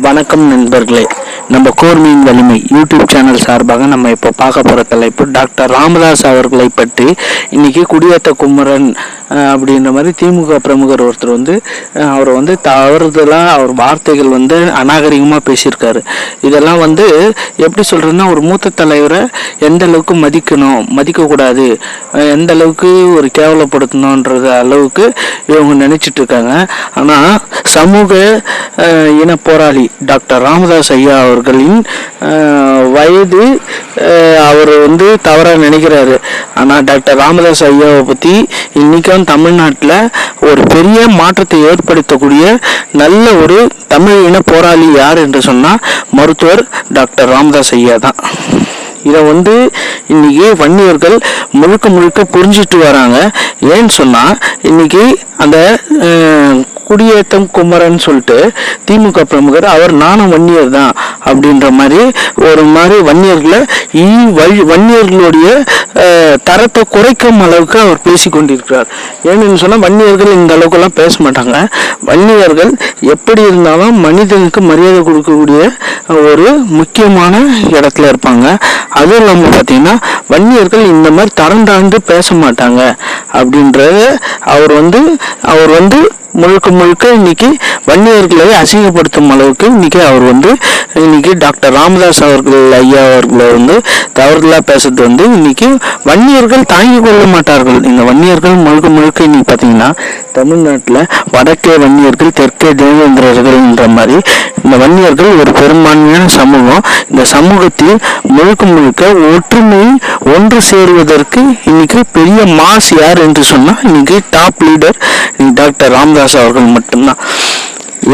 வணக்கம் நண்பர்களே. நம்ம கோர்மியின் வலிமை யூடியூப் சேனல் சார்பாக நம்ம இப்போ பார்க்க போகிற தலைப்பு டாக்டர் ராமதாஸ் அவர்களை பற்றி. இன்னைக்கு குடியேற்ற குமரன் அப்படின்ற மாதிரி திமுக பிரமுகர் ஒருத்தர் அவரை தவறுதலாக அவர் வார்த்தைகள் அநாகரிகமாக பேசியிருக்காரு. இதெல்லாம் எப்படி சொல்கிறதுன்னா, ஒரு மூத்த தலைவரை எந்த அளவுக்கு மதிக்கக்கூடாது, எந்த அளவுக்கு ஒரு கேவலப்படுத்தணுன்றது அளவுக்கு இவங்க நினைச்சிட்டு இருக்காங்க. ஆனால் சமூக இன போராளி டாக்டர் ராமதாஸ் ஐயா அவர்களின் வயது அவர் தவறாக நினைக்கிறாரு. ஆனால் டாக்டர் ராமதாஸ் ஐயாவை பற்றி இன்னைக்கும் தமிழ்நாட்டில் ஒரு பெரிய மாற்றத்தை ஏற்படுத்தக்கூடிய நல்ல ஒரு தமிழ் இன போராளி யார் என்று சொன்னால் மருத்துவர் டாக்டர் ராமதாஸ் ஐயா தான். இதை இன்னைக்கு வன்னியர்கள் முழுக்க புரிஞ்சிட்டு வராங்க. ஏன்னு சொன்னால் இன்னைக்கு அந்த குடியேற்றம் குமரன் சொல்லிட்டு திமுக பிரமுகர் அவர் நானும் வன்னியர் தான் அப்படின்ற மாதிரி ஒரு மாதிரி வன்னியர்களுடைய தரத்தை குறைக்கும் அளவுக்கு அவர் பேசி கொண்டிருக்கிறார். ஏன்னு சொன்னால் வன்னியர்கள் இந்த அளவுக்குலாம் பேச மாட்டாங்க. வன்னியர்கள் எப்படி இருந்தாலும் மனிதனுக்கு மரியாதை கொடுக்கக்கூடிய ஒரு முக்கியமான இடத்துல இருப்பாங்க. அதுவும் இல்லாமல் பார்த்தீங்கன்னா வன்னியர்கள் இந்த மாதிரி தரம் தாழ்ந்து பேச மாட்டாங்க அப்படின்றத அவர் முழுக்க இன்னைக்கு வன்னியர்களை அசிங்கப்படுத்தும் அளவுக்கு அவர் இன்னைக்கு டாக்டர் ராமதாஸ் அவர்கள் ஐயா அவர்களை தவறுதலாக பேசுறது இன்னைக்கு வன்னியர்கள் தாங்கிக் கொள்ள மாட்டார்கள். இந்த வன்னியர்கள் முழுக்க இன்னைக்கு பார்த்தீங்கன்னா தமிழ்நாட்டில் வடக்கே வன்னியர்கள் தெற்கே தேவேந்திரர்கள் என்ற மாதிரி இந்த வன்னியர்கள் ஒரு பெரும்பான்மையான சமூகம். இந்த சமூகத்தில் முழுக்க ஒற்றுமை ஒன்று சேருவதற்கு இன்னைக்கு பெரிய மாஸ் யார் என்று சொன்னால் இன்னைக்கு டாப் லீடர் டாக்டர் ராமதாஸ் அவர்கள் மட்டும்தான்.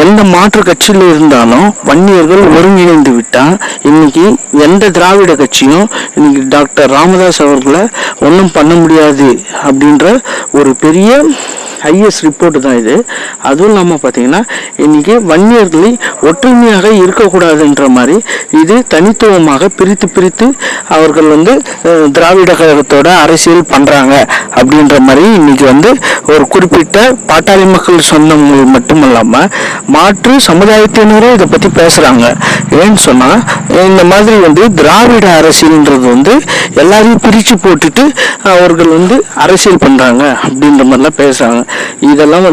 எந்த மாற்று கட்சியில் இருந்தாலும் வன்னியர்கள் ஒருங்கிணைந்து விட்டால் இன்னைக்கு எந்த திராவிட கட்சியும் இன்னைக்கு டாக்டர் ராமதாஸ் அவர்களை ஒன்றும் பண்ண முடியாது அப்படின்ற ஒரு பெரிய ஹையஸ்ட் ரிப்போர்ட் தான் இது. அதுவும் இல்லாமல் பார்த்தீங்கன்னா இன்னைக்கு வன்னியர்களை ஒற்றுமையாக இருக்கக்கூடாதுன்ற மாதிரி இது தனித்துவமாக பிரித்து அவர்கள் திராவிட கழகத்தோட அரசியல் பண்ணுறாங்க அப்படின்ற மாதிரி இன்னைக்கு ஒரு குறிப்பிட்ட பாட்டாளி மக்கள் சொந்தங்கள் மட்டும் இல்லாமல் மாற்று சமுதாயத்தினரும் இதை பற்றி பேசுகிறாங்க. ஏன்னு சொன்னால் இந்த மாதிரி திராவிட அரசியல்ன்றது எல்லாரையும் பிரித்து போட்டுட்டு அவர்கள் அரசியல் பண்ணுறாங்க அப்படின்ற மாதிரிலாம் பேசுகிறாங்க. இதெல்லாம்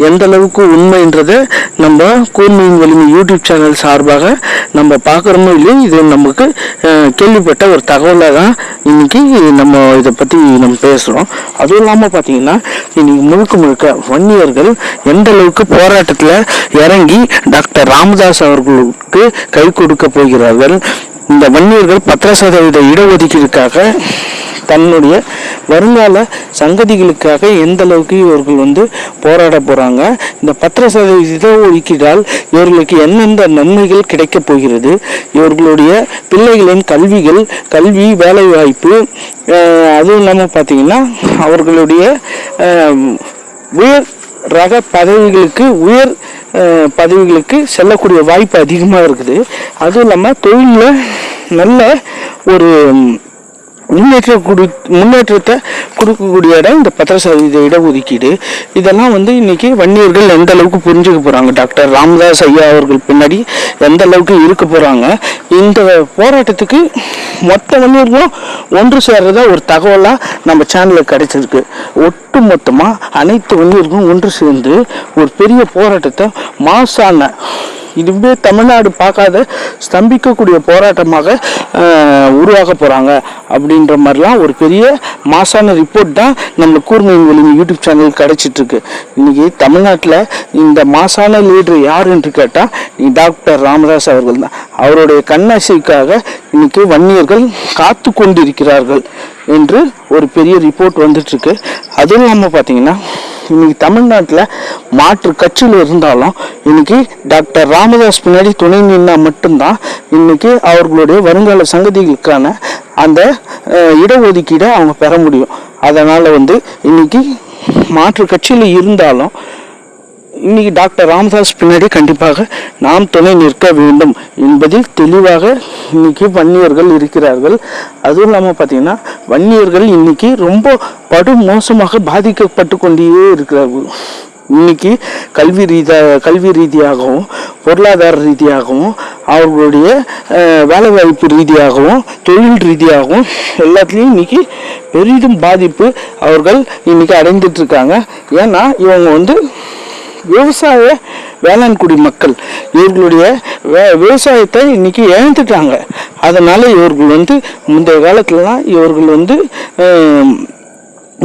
எந்த அளவுக்கு உண்மைன்றதை நம்ம கூர்மையின் வலிமை யூடியூப் சேனல் சார்பாக நம்ம பார்க்குறோமோ இல்லையோ, இது நமக்கு கேள்விப்பட்ட ஒரு தகவலை தான் இன்னைக்கு நம்ம இதை பற்றி நம்ம பேசுகிறோம். அதுவும் இல்லாமல் பார்த்தீங்கன்னா இன்னைக்கு முழுக்க வன்னியர்கள் எந்த அளவுக்கு போராட்டத்தில் இறங்கி டாக்டர் ராமதாஸ் அவர்களுக்கு கை கொடுக்க போகிறார்கள். இந்த வன்னியர்கள் 10% இடஒதுக்கீடுக்காக தன்னுடைய வருங்கால சங்கதிகளுக்காக எந்த அளவுக்கு இவர்கள் போராட போறாங்க. இந்த 10% ஒதுக்கீடால் இவர்களுக்கு எந்தெந்த நன்மைகள் கிடைக்க போகிறது, இவர்களுடைய பிள்ளைகளின் கல்வி வேலை வாய்ப்பு, அதுவும் இல்லாமல் பார்த்தீங்கன்னா அவர்களுடைய உயர் ரக பதவிகளுக்கு செல்லக்கூடிய வாய்ப்பு அதிகமாக இருக்குது. அதுவும் இல்லாமல் தொழிலில் நல்ல ஒரு முன்னேற்றத்தை கொடுக்கக்கூடிய இடம் இந்த 10% இடஒதுக்கீடு. இதெல்லாம் இன்னைக்கு வன்னியர்கள் எந்த அளவுக்கு புரிஞ்சுக்க போறாங்க, டாக்டர் ராமதாஸ் ஐயா அவர்கள் பின்னாடி எந்த அளவுக்கு இருக்க போறாங்க. இந்த போராட்டத்துக்கு மொத்த வன்னியர்களும் ஒன்று சேர்றதா ஒரு தகவலா நம்ம சேனலுக்கு கிடைச்சிருக்கு. ஒட்டு மொத்தமா அனைத்து வன்னியர்களும் ஒன்று சேர்ந்து ஒரு பெரிய போராட்டத்தை மாசான இதுவே தமிழ்நாடு பார்க்காத ஸ்தம்பிக்கக்கூடிய போராட்டமாக உருவாக்க போகிறாங்க அப்படின்ற மாதிரிலாம் ஒரு பெரிய மாசான ரிப்போர்ட் தான் நம்ம கூர்மையின் வலிமை யூடியூப் சேனல் கிடைச்சிட்ருக்கு. இன்றைக்கி தமிழ்நாட்டில் இந்த மாசான லீடர் யார் என்று கேட்டால் டாக்டர் ராமதாஸ் அவர்கள் தான். அவருடைய கண்ணாசைக்காக இன்னைக்கு வன்னியர்கள் காத்து கொண்டிருக்கிறார்கள் என்று ஒரு பெரிய ரிப்போர்ட் வந்துட்டுருக்கு. அதுவும் இல்லாமல் பார்த்தீங்கன்னா இன்னைக்கு தமிழ்நாட்டில் மாற்று கட்சியில் இருந்தாலும் இன்னைக்கு டாக்டர் ராமதாஸ் பின்னாடி துணை நின்னா மட்டும்தான் இன்னைக்கு அவர்களுடைய வருங்கால சங்கதிகளுக்கான அந்த இடஒதுக்கீடை அவங்க பெற முடியும். அதனால் இன்னைக்கு மாற்று கட்சியில் இருந்தாலும் இன்னைக்கு டாக்டர் ராமதாஸ் பின்னாடி கண்டிப்பாக நாம் துணை நிற்க வேண்டும் என்பதில் தெளிவாக இன்னைக்கு வன்னியர்கள் இருக்கிறார்கள். அதுவும் இல்லாமல் பார்த்தீங்கன்னா வன்னியர்கள் இன்னைக்கு ரொம்ப படு மோசமாக பாதிக்கப்பட்டு கொண்டே இருக்கிறார்கள். இன்னைக்கு கல்வி ரீதியாகவும் பொருளாதார ரீதியாகவும் அவர்களுடைய வேலைவாய்ப்பு ரீதியாகவும் தொழில் ரீதியாகவும் எல்லாத்துலேயும் இன்னைக்கு பெரிதும் பாதிப்பு அவர்கள் இன்னைக்கு அடைந்துட்டு இருக்காங்க. ஏன்னா இவங்க விவசாய வேளாண் குடிமக்கள் இவர்களுடைய விவசாயத்தை இன்னைக்கு இழந்துட்டாங்க. அதனால இவர்கள் முந்தைய காலத்துலலாம் இவர்கள்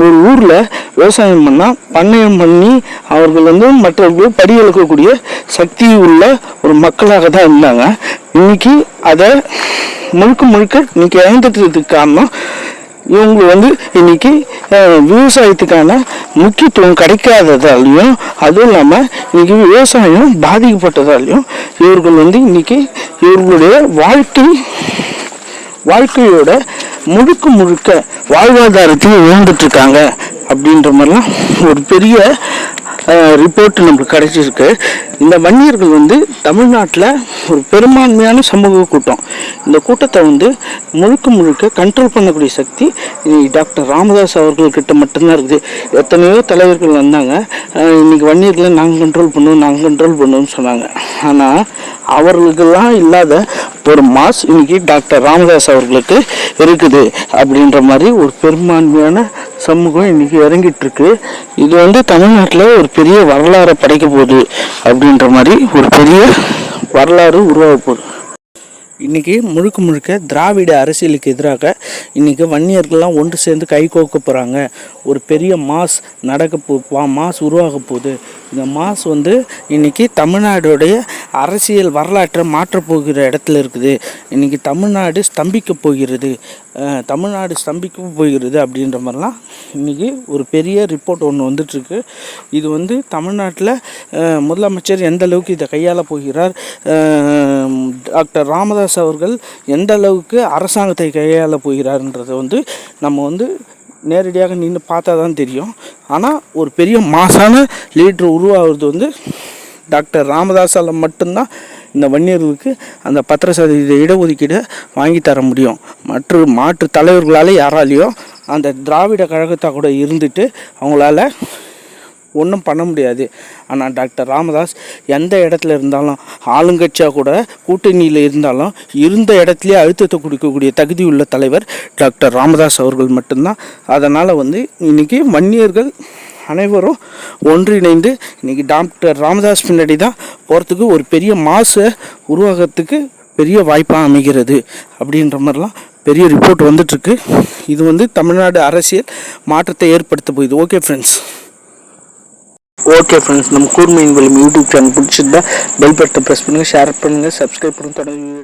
ஒரு ஊரில் விவசாயம் பண்ணால் பண்ணையம் பண்ணி அவர்கள் மற்றவர்கள் படியெழுக்கக்கூடிய சக்தி உள்ள ஒரு மக்களாக தான் இருந்தாங்க. இன்னைக்கு அதை முழுக்க இன்னைக்கு இழந்துட்டதுக்கு காரணம் இவங்க இன்னைக்கு விவசாயத்துக்கான முக்கியத்துவம் கிடைக்காததாலையும் அதுவும் இல்லாமல் இன்னைக்கு விவசாயம் பாதிக்கப்பட்டதாலையும் இவர்கள் இன்னைக்கு இவர்களுடைய வாழ்க்கையோட முழுக்க வாழ்வாதாரத்தையும் இழந்துட்டு இருக்காங்க அப்படின்ற மாதிரிலாம் ஒரு பெரிய ரிப்போர்ட் நம்மளுக்கு கிடைச்சிருக்கு. இந்த வன்னியர்கள் தமிழ்நாட்டில் ஒரு பெரும்பான்மையான சமூக கூட்டம். இந்த கூட்டத்தை முழுக்க கண்ட்ரோல் பண்ணக்கூடிய சக்தி டாக்டர் ராமதாஸ் அவர்கள்கிட்ட மட்டும்தான் இருக்குது. எத்தனையோ தலைவர்கள் வந்தாங்க, இன்னைக்கு வன்னியர்களை நாங்கள் கண்ட்ரோல் பண்ணுவோம்னு சொன்னாங்க. ஆனால் அவர்களுக்கெல்லாம் இல்லாத ஒரு மாஸ் இன்னைக்கு டாக்டர் ராமதாஸ் அவர்களுக்கு இருக்குது அப்படின்ற மாதிரி ஒரு பெரும்பான்மையான சமூகம் இன்னைக்கு இறங்கிட்டு இருக்கு. இது தமிழ்நாட்டில் ஒரு பெரிய வரலாறை படைக்க போகுது அப்படின்ற மாதிரி ஒரு பெரிய வரலாறு உருவாக போகுது. இன்றைக்கி முழுக்க திராவிட அரசியலுக்கு எதிராக இன்றைக்கி வன்னியர்கள்லாம் ஒன்று சேர்ந்து கை கோக்க போகிறாங்க. ஒரு பெரிய மாஸ் மாஸ் உருவாக போகுது. இந்த மாஸ் இன்றைக்கி தமிழ்நாடுடைய அரசியல் வரலாற்றை மாற்றப்போகிற இடத்துல இருக்குது. இன்றைக்கி தமிழ்நாடு ஸ்தம்பிக்க போகிறது அப்படின்ற மாதிரிலாம் இன்றைக்கி ஒரு பெரிய ரிப்போர்ட் ஒன்று வந்துட்டுருக்கு. இது தமிழ்நாட்டில் முதலமைச்சர் எந்த அளவுக்கு இதை கையாள போகிறார், டாக்டர் ராமதாஸ் அவர்கள் எந்த அளவுக்கு அரசாங்கத்தை கையாள போகிறார்ன்றதை நம்ம நேரடியாக நின்று பார்த்தா தான் தெரியும். ஆனால் ஒரு பெரிய மாசான லீடர் உருவாகிறது டாக்டர் ராமதாஸால் மட்டும்தான் இந்த வன்னியர்களுக்கு அந்த 10% இடஒதுக்கீடை வாங்கி தர முடியும். மாற்று தலைவர்களால் யாராலையும் அந்த திராவிட கழகத்தை கூட இருந்துட்டு அவங்களால ஒன்றும் பண்ண முடியாது. ஆனால் டாக்டர் ராமதாஸ் எந்த இடத்துல இருந்தாலும், ஆளுங்கட்சியாக கூட கூட்டணியில் இருந்தாலும், இருந்த இடத்துலையே அழுத்தத்தை கொடுக்கக்கூடிய தகுதி உள்ள தலைவர் டாக்டர் ராமதாஸ் அவர்கள் மட்டும்தான். அதனால் இன்றைக்கி வன்னியர்கள் அனைவரும் ஒன்றிணைந்து இன்றைக்கி டாக்டர் ராமதாஸ் பின்னாடி தான் போகிறதுக்கு ஒரு பெரிய மாசை உருவாகிறதுக்கு பெரிய வாய்ப்பாக அமைகிறது அப்படின்ற மாதிரிலாம் பெரிய ரிப்போர்ட் வந்துட்டுருக்கு. இது தமிழ்நாடு அரசியல் மாற்றத்தை ஏற்படுத்த போகுது. ஓகே ஃப்ரெண்ட்ஸ், நம்ம கூர்மையின் வலிமை யூடியூப் சேனல் பிடிச்சிருந்தா பெல் பட்டனை ப்ரெஸ் பண்ணுங்கள், ஷேர் பண்ணுங்கள், சப்ஸ்கிரைப் பண்ணுங்கள்.